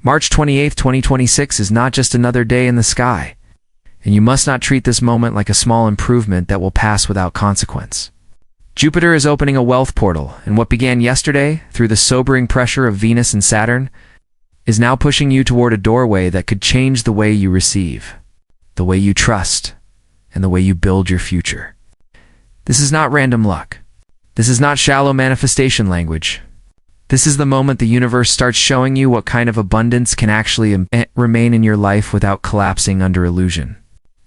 March 28, 2026 is not just another day in the sky, and you must not treat this moment like a small improvement that will pass without consequence. Jupiter is opening a wealth portal, and what began yesterday, through the sobering pressure of Venus and Saturn, is now pushing you toward a doorway that could change the way you receive, the way you trust, and the way you build your future. This is not random luck. This is not shallow manifestation language. This is the moment the universe starts showing you what kind of abundance can actually remain in your life without collapsing under illusion.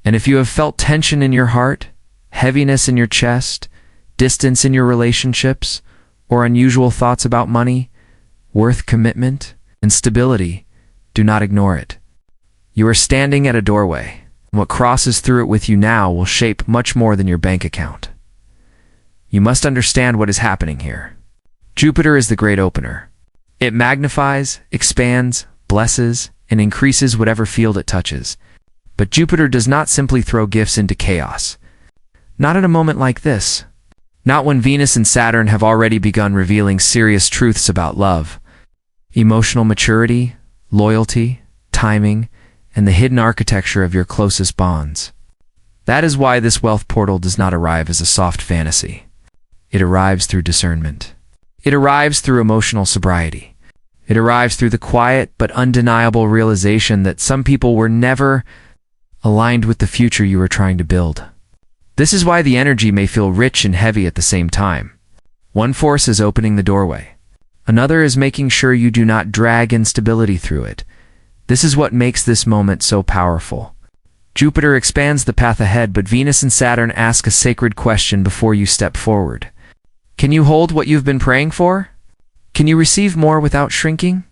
And if you have felt tension in your heart, heaviness in your chest, distance in your relationships, or unusual thoughts about money, worth, commitment, and stability, do not ignore it. You are standing at a doorway, and what crosses through it with you now will shape much more than your bank account. You must understand what is happening here. Jupiter is the great opener. It magnifies, expands, blesses, and increases whatever field it touches. But Jupiter does not simply throw gifts into chaos. Not at a moment like this. Not when Venus and Saturn have already begun revealing serious truths about love, emotional maturity, loyalty, timing, and the hidden architecture of your closest bonds. That is why this wealth portal does not arrive as a soft fantasy. It arrives through discernment. It arrives through emotional sobriety. It arrives through the quiet but undeniable realization that some people were never aligned with the future you were trying to build. This is why the energy may feel rich and heavy at the same time. One force is opening the doorway. Another is making sure you do not drag instability through it. This is what makes this moment so powerful. Jupiter expands the path ahead, but Venus and Saturn ask a sacred question before you step forward. Can you hold what you've been praying for? Can you receive more without shrinking?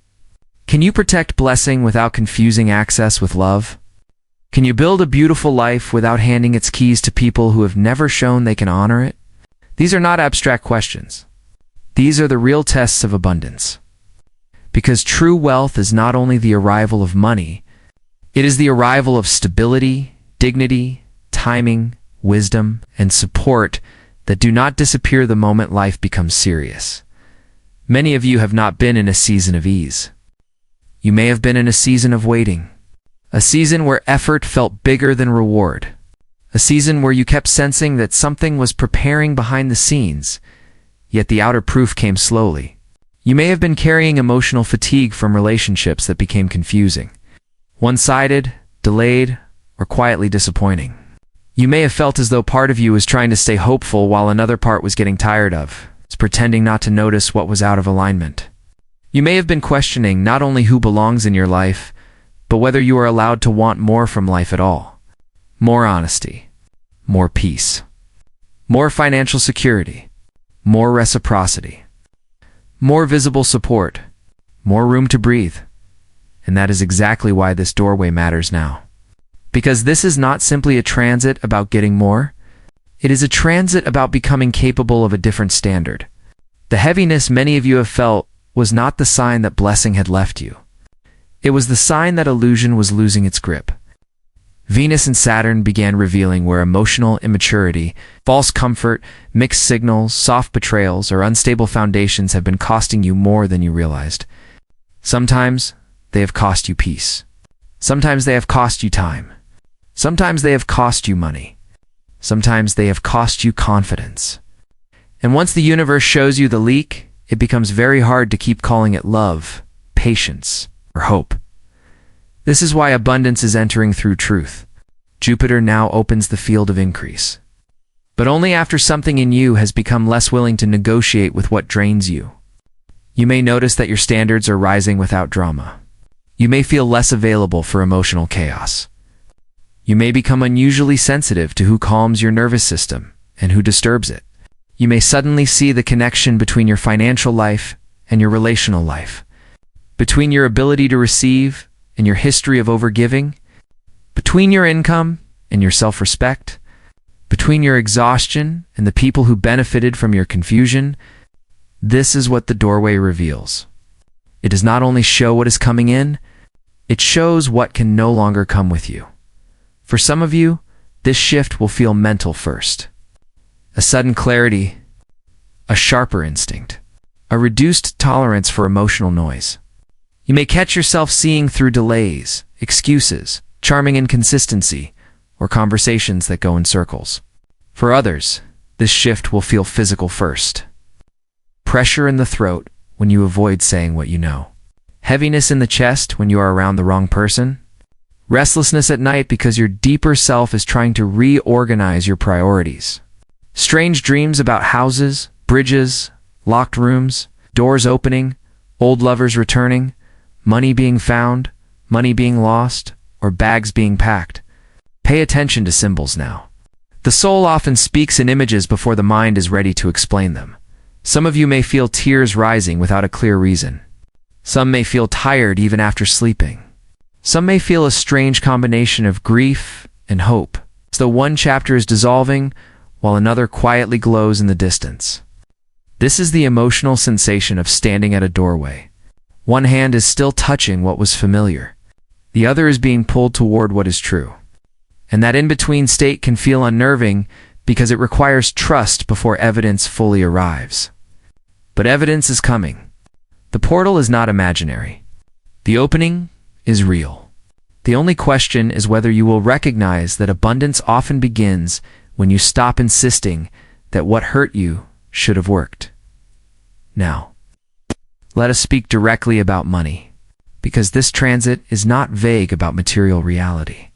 Can you protect blessing without confusing access with love? Can you build a beautiful life without handing its keys to people who have never shown they can honor it? These are not abstract questions. These are the real tests of abundance. Because true wealth is not only the arrival of money, it is the arrival of stability, dignity, timing, wisdom, and support that do not disappear the moment life becomes serious. Many of you have not been in a season of ease. You may have been in a season of waiting, a season where effort felt bigger than reward, a season where you kept sensing that something was preparing behind the scenes, yet the outer proof came slowly. You may have been carrying emotional fatigue from relationships that became confusing, one-sided, delayed, or quietly disappointing. You may have felt as though part of you was trying to stay hopeful while another part was getting tired of, pretending not to notice what was out of alignment. You may have been questioning not only who belongs in your life, but whether you are allowed to want more from life at all. More honesty, more peace, more financial security, more reciprocity, more visible support, more room to breathe. And that is exactly why this doorway matters now. Because this is not simply a transit about getting more. It is a transit about becoming capable of a different standard. The heaviness many of you have felt was not the sign that blessing had left you. It was the sign that illusion was losing its grip. Venus and Saturn began revealing where emotional immaturity, false comfort, mixed signals, soft betrayals, or unstable foundations have been costing you more than you realized. Sometimes they have cost you peace. Sometimes they have cost you time. Sometimes they have cost you money. Sometimes they have cost you confidence. And once the universe shows you the leak, it becomes very hard to keep calling it love, patience, or hope. This is why abundance is entering through truth. Jupiter now opens the field of increase. But only after something in you has become less willing to negotiate with what drains you. You may notice that your standards are rising without drama. You may feel less available for emotional chaos. You may become unusually sensitive to who calms your nervous system and who disturbs it. You may suddenly see the connection between your financial life and your relational life, between your ability to receive and your history of overgiving, between your income and your self-respect, between your exhaustion and the people who benefited from your confusion. This is what the doorway reveals. It does not only show what is coming in, it shows what can no longer come with you. For some of you, this shift will feel mental first. A sudden clarity, a sharper instinct, a reduced tolerance for emotional noise. You may catch yourself seeing through delays, excuses, charming inconsistency, or conversations that go in circles. For others, this shift will feel physical first. Pressure in the throat when you avoid saying what you know. Heaviness in the chest when you are around the wrong person. Restlessness at night because your deeper self is trying to reorganize your priorities. Strange dreams about houses, bridges, locked rooms, doors opening, old lovers returning, money being found, money being lost, or bags being packed. Pay attention to symbols now. The soul often speaks in images before the mind is ready to explain them. Some of you may feel tears rising without a clear reason. Some may feel tired even after sleeping. Some may feel a strange combination of grief and hope, as though one chapter is dissolving while another quietly glows in the distance. This is the emotional sensation of standing at a doorway. One hand is still touching what was familiar. The other is being pulled toward what is true. And that in-between state can feel unnerving because it requires trust before evidence fully arrives. But evidence is coming. The portal is not imaginary. The opening is real. The only question is whether you will recognize that abundance often begins when you stop insisting that what hurt you should have worked. Now, let us speak directly about money, because this transit is not vague about material reality.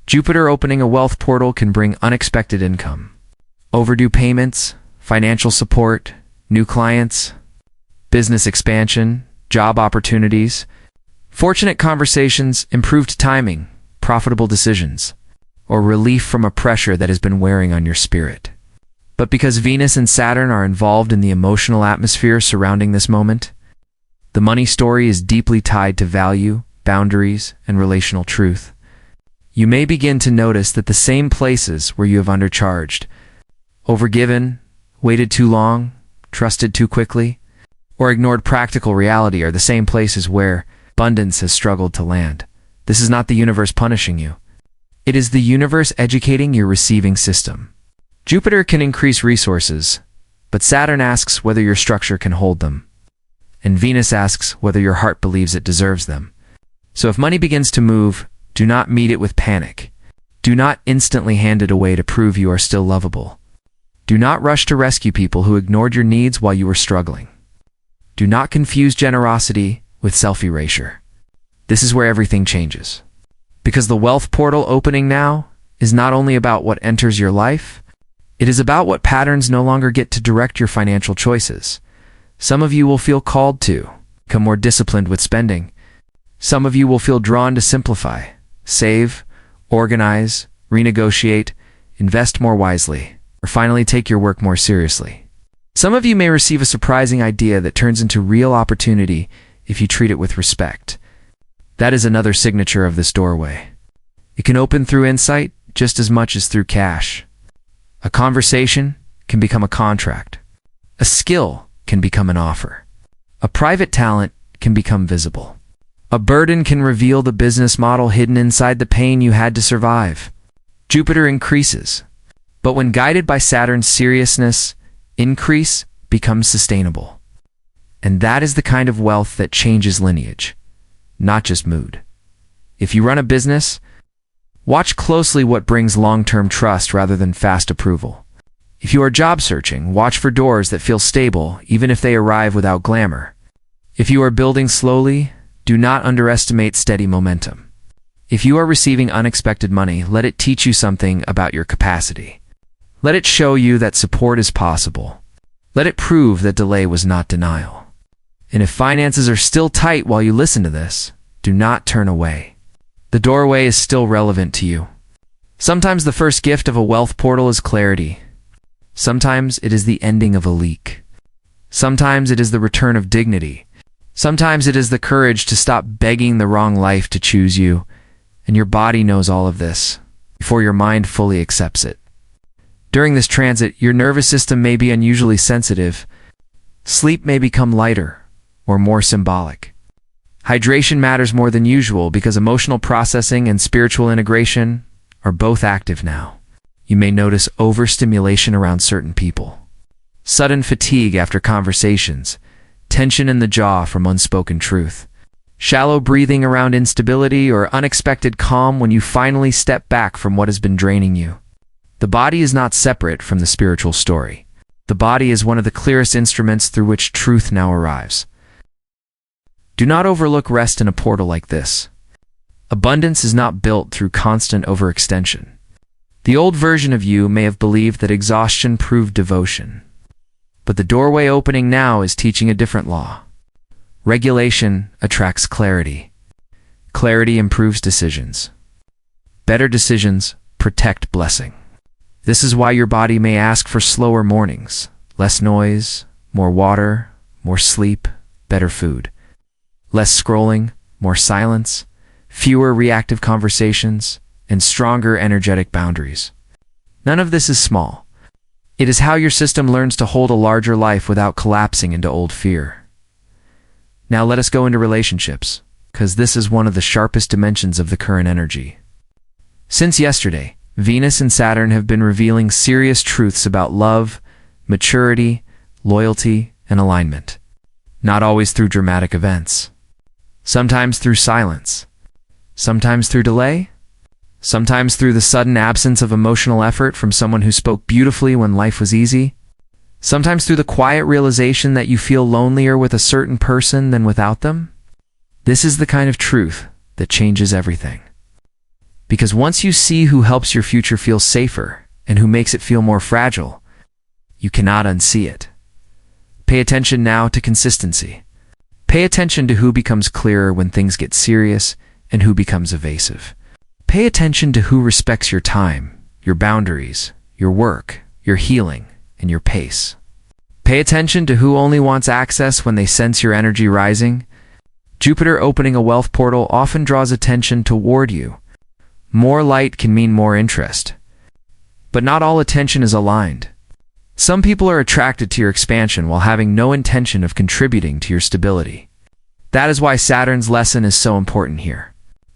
Jupiter opening a wealth portal can bring unexpected income. Overdue payments, financial support, new clients, business expansion, job opportunities, fortunate conversations, improved timing, profitable decisions, or relief from a pressure that has been wearing on your spirit. But because Venus and Saturn are involved in the emotional atmosphere surrounding this moment, the money story is deeply tied to value, boundaries, and relational truth. You may begin to notice that the same places where you have undercharged, overgiven, waited too long, trusted too quickly, or ignored practical reality are the same places where abundance has struggled to land. This is not the universe punishing you. It is the universe educating your receiving system. Jupiter can increase resources, but Saturn asks whether your structure can hold them. And Venus asks whether your heart believes it deserves them. So if money begins to move, do not meet it with panic. Do not instantly hand it away to prove you are still lovable. Do not rush to rescue people who ignored your needs while you were struggling. Do not confuse generosity with self-erasure. This is where everything changes. Because the wealth portal opening now is not only about what enters your life, it is about what patterns no longer get to direct your financial choices. Some of you will feel called to become more disciplined with spending. Some of you will feel drawn to simplify, save, organize, renegotiate, invest more wisely, or finally take your work more seriously. Some of you may receive a surprising idea that turns into real opportunity if you treat it with respect. That is another signature of this doorway. It can open through insight just as much as through cash. A conversation can become a contract. A skill can become an offer. A private talent can become visible. A burden can reveal the business model hidden inside the pain you had to survive. Jupiter increases, but when guided by Saturn's seriousness, increase becomes sustainable. And that is the kind of wealth that changes lineage, not just mood. If you run a business, watch closely what brings long-term trust rather than fast approval. If you are job searching, watch for doors that feel stable even if they arrive without glamour. If you are building slowly, do not underestimate steady momentum. If you are receiving unexpected money, let it teach you something about your capacity. Let it show you that support is possible. Let it prove that delay was not denial. And if finances are still tight while you listen to this, do not turn away. The doorway is still relevant to you. Sometimes the first gift of a wealth portal is clarity. Sometimes it is the ending of a leak. Sometimes it is the return of dignity. Sometimes it is the courage to stop begging the wrong life to choose you, and your body knows all of this before your mind fully accepts it. During this transit, your nervous system may be unusually sensitive. Sleep may become lighter or more symbolic. Hydration matters more than usual because emotional processing and spiritual integration are both active now. You may notice overstimulation around certain people, sudden fatigue after conversations, tension in the jaw from unspoken truth. Shallow breathing around instability, or unexpected calm when you finally step back from what has been draining you. The body is not separate from the spiritual story. The body is one of the clearest instruments through which truth now arrives. Do not overlook rest in a portal like this. Abundance is not built through constant overextension. The old version of you may have believed that exhaustion proved devotion. But the doorway opening now is teaching a different law. Regulation attracts clarity. Clarity improves decisions. Better decisions protect blessing. This is why your body may ask for slower mornings, less noise, more water, more sleep, better food. Less scrolling, more silence, fewer reactive conversations, and stronger energetic boundaries. None of this is small. It is how your system learns to hold a larger life without collapsing into old fear. Now let us go into relationships, because this is one of the sharpest dimensions of the current energy. Since yesterday, Venus and Saturn have been revealing serious truths about love, maturity, loyalty, and alignment. Not always through dramatic events. Sometimes through silence. Sometimes through delay. Sometimes through the sudden absence of emotional effort from someone who spoke beautifully when life was easy. Sometimes through the quiet realization that you feel lonelier with a certain person than without them. This is the kind of truth that changes everything. Because once you see who helps your future feel safer and who makes it feel more fragile, you cannot unsee it. Pay attention now to consistency. Pay attention to who becomes clearer when things get serious and who becomes evasive. Pay attention to who respects your time, your boundaries, your work, your healing, and your pace. Pay attention to who only wants access when they sense your energy rising. Jupiter opening a wealth portal often draws attention toward you. More light can mean more interest. But not all attention is aligned. Some people are attracted to your expansion while having no intention of contributing to your stability. That is why Saturn's lesson is so important here.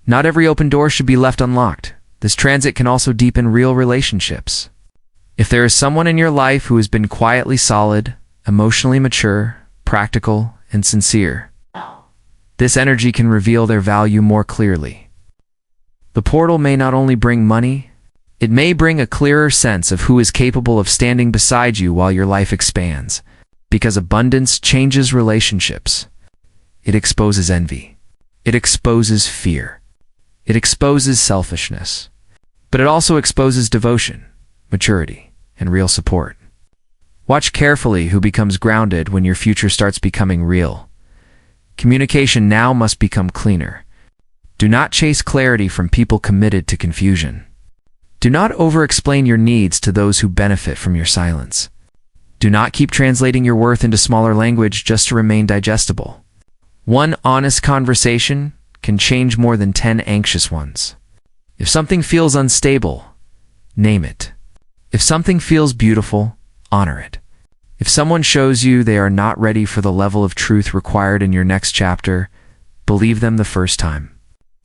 Not every open door should be left unlocked. This transit can also deepen real relationships. If there is someone in your life who has been quietly solid, emotionally mature, practical, and sincere, this energy can reveal their value more clearly. The portal may not only bring money, it may bring a clearer sense of who is capable of standing beside you while your life expands, because abundance changes relationships. It exposes envy. It exposes fear. It exposes selfishness. But it also exposes devotion, maturity, and real support. Watch carefully who becomes grounded when your future starts becoming real. Communication now must become cleaner. Do not chase clarity from people committed to confusion. Do not over-explain your needs to those who benefit from your silence. Do not keep translating your worth into smaller language just to remain digestible. One honest conversation can change more than 10 anxious ones. If something feels unstable, name it. If something feels beautiful, honor it. If someone shows you they are not ready for the level of truth required in your next chapter, believe them the first time.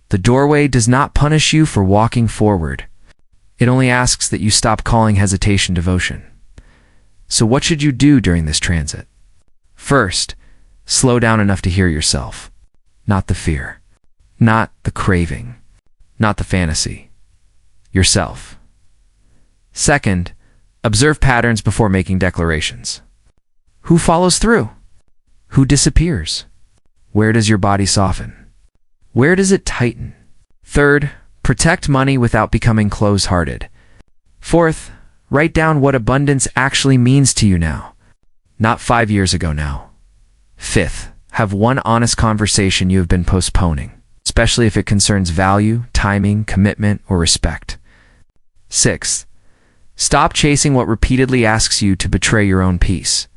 The doorway does not punish you for walking forward. It only asks that you stop calling hesitation devotion. So what should you do during this transit? First, slow down enough to hear yourself. Not the fear. Not the craving. Not the fantasy. Yourself. Second, observe patterns before making declarations. Who follows through? Who disappears? Where does your body soften? Where does it tighten? Third, protect money without becoming close-hearted. Fourth, write down what abundance actually means to you now, not 5 years ago now. Fifth, have one honest conversation you have been postponing, especially if it concerns value, timing, commitment, or respect. Sixth, stop chasing what repeatedly asks you to betray your own peace.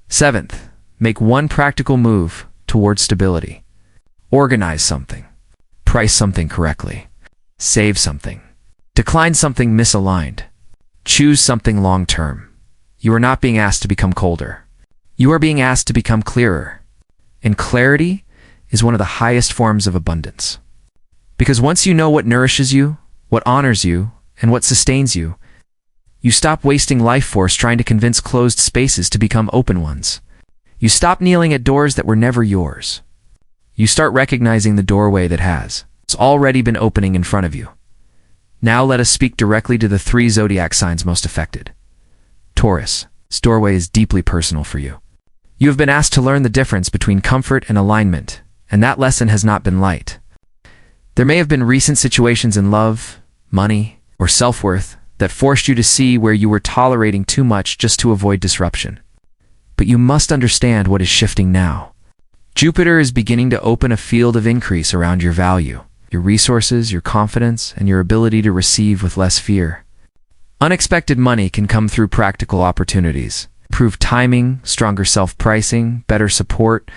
Seventh, make one practical move towards stability. Organize something. Price something correctly. Save something. Decline something misaligned. Choose something long-term. You are not being asked to become colder. You are being asked to become clearer. And clarity is one of the highest forms of abundance. Because once you know what nourishes you, what honors you, and what sustains you, you stop wasting life force trying to convince closed spaces to become open ones. You stop kneeling at doors that were never yours. You start recognizing the doorway that has. It's already been opening in front of you. Now let us speak directly to the 3 zodiac signs most affected. Taurus, this doorway is deeply personal for you. You have been asked to learn the difference between comfort and alignment, and that lesson has not been light. There may have been recent situations in love, money, or self-worth that forced you to see where you were tolerating too much just to avoid disruption. But you must understand what is shifting now. Jupiter is beginning to open a field of increase around your value, your resources, your confidence, and your ability to receive with less fear. Unexpected money can come through practical opportunities, improved timing, stronger self-pricing, better support,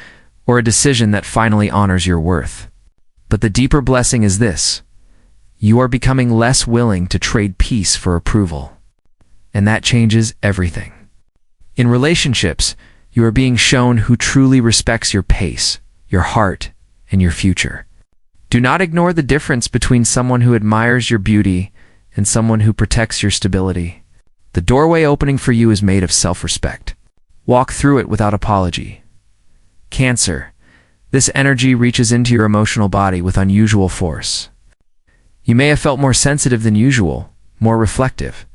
or a decision that finally honors your worth. But the deeper blessing is this: you are becoming less willing to trade peace for approval. And that changes everything. In relationships, you are being shown who truly respects your pace, your heart, and your future. Do not ignore the difference between someone who admires your beauty and someone who protects your stability. The doorway opening for you is made of self-respect. Walk through it without apology. Cancer, this energy reaches into your emotional body with unusual force. You may have felt more sensitive than usual, more reflective,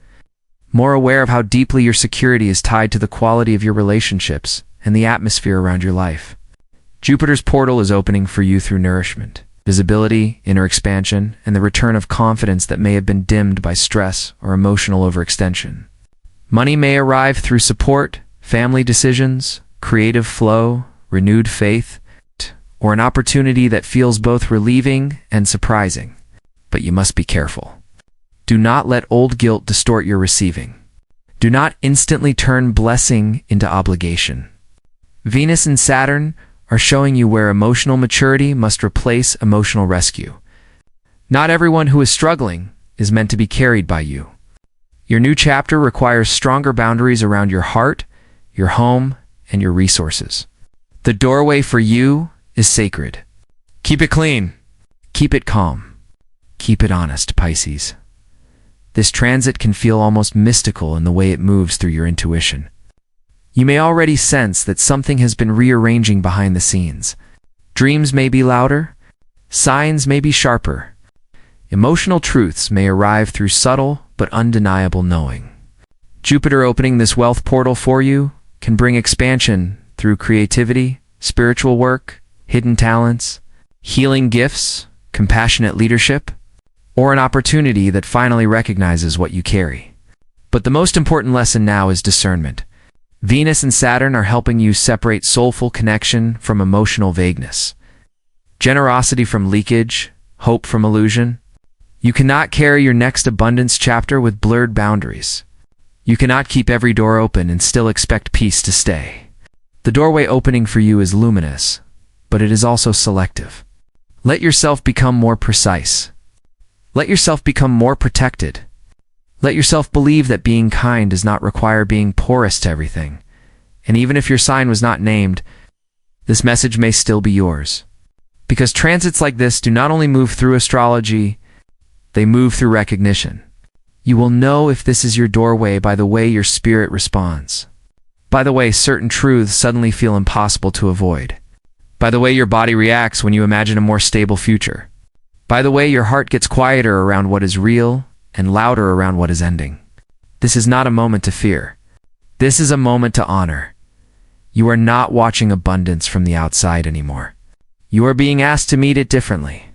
more aware of how deeply your security is tied to the quality of your relationships and the atmosphere around your life. Jupiter's portal is opening for you through nourishment, visibility, inner expansion, and the return of confidence that may have been dimmed by stress or emotional overextension. Money may arrive through support, family decisions, creative flow, renewed faith, or an opportunity that feels both relieving and surprising. But you must be careful. Do not let old guilt distort your receiving. Do not instantly turn blessing into obligation. Venus and Saturn are showing you where emotional maturity must replace emotional rescue. Not everyone who is struggling is meant to be carried by you. Your new chapter requires stronger boundaries around your heart, your home, and your resources. The doorway for you is sacred. Keep it clean. Keep it calm. Keep it honest, Pisces. This transit can feel almost mystical in the way it moves through your intuition. You may already sense that something has been rearranging behind the scenes. Dreams may be louder, signs may be sharper. Emotional truths may arrive through subtle but undeniable knowing. Jupiter opening this wealth portal for you can bring expansion through creativity, spiritual work, hidden talents, healing gifts, compassionate leadership, or an opportunity that finally recognizes what you carry. But the most important lesson now is discernment. Venus and Saturn are helping you separate soulful connection from emotional vagueness, generosity from leakage, hope from illusion. You cannot carry your next abundance chapter with blurred boundaries. You cannot keep every door open and still expect peace to stay. The doorway opening for you is luminous, but it is also selective. Let yourself become more precise. Let yourself become more protected. Let yourself believe that being kind does not require being porous to everything. And even if your sign was not named, this message may still be yours. Because transits like this do not only move through astrology, they move through recognition. You will know if this is your doorway by the way your spirit responds. By the way certain truths suddenly feel impossible to avoid. By the way your body reacts when you imagine a more stable future. By the way your heart gets quieter around what is real and louder around what is ending. This is not a moment to fear. This is a moment to honor. You are not watching abundance from the outside anymore. You are being asked to meet it differently,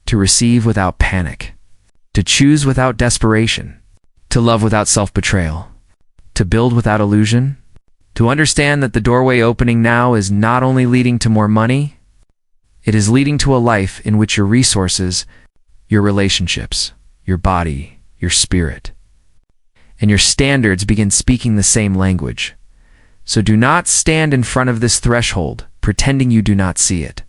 to receive without panic, to choose without desperation, to love without self-betrayal, to build without illusion, to understand that the doorway opening now is not only leading to more money, it is leading to a life in which your resources, your relationships, your body, your spirit, and your standards begin speaking the same language. So do not stand in front of this threshold, pretending you do not see it.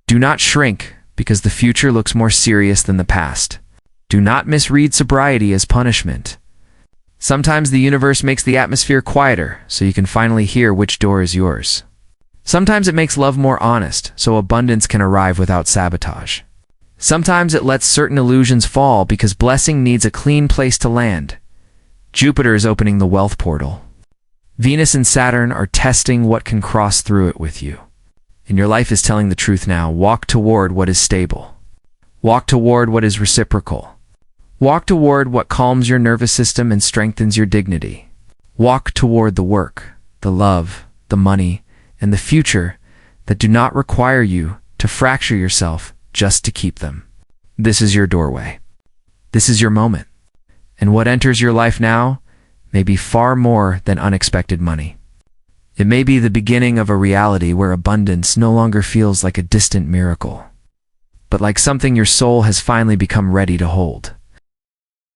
Do not shrink, because the future looks more serious than the past. Do not misread sobriety as punishment. Sometimes the universe makes the atmosphere quieter, so you can finally hear which door is yours. Sometimes it makes love more honest, so abundance can arrive without sabotage. Sometimes it lets certain illusions fall because blessing needs a clean place to land. Jupiter is opening the wealth portal. Venus and Saturn are testing what can cross through it with you. and your life is telling the truth now. Walk toward what is stable. Walk toward what is reciprocal. Walk toward what calms your nervous system and strengthens your dignity. Walk toward the work, the love, the money, and the future that do not require you to fracture yourself just to keep them. This is your doorway. This is your moment. And what enters your life now may be far more than unexpected money. It may be the beginning of a reality where abundance no longer feels like a distant miracle, but like something your soul has finally become ready to hold.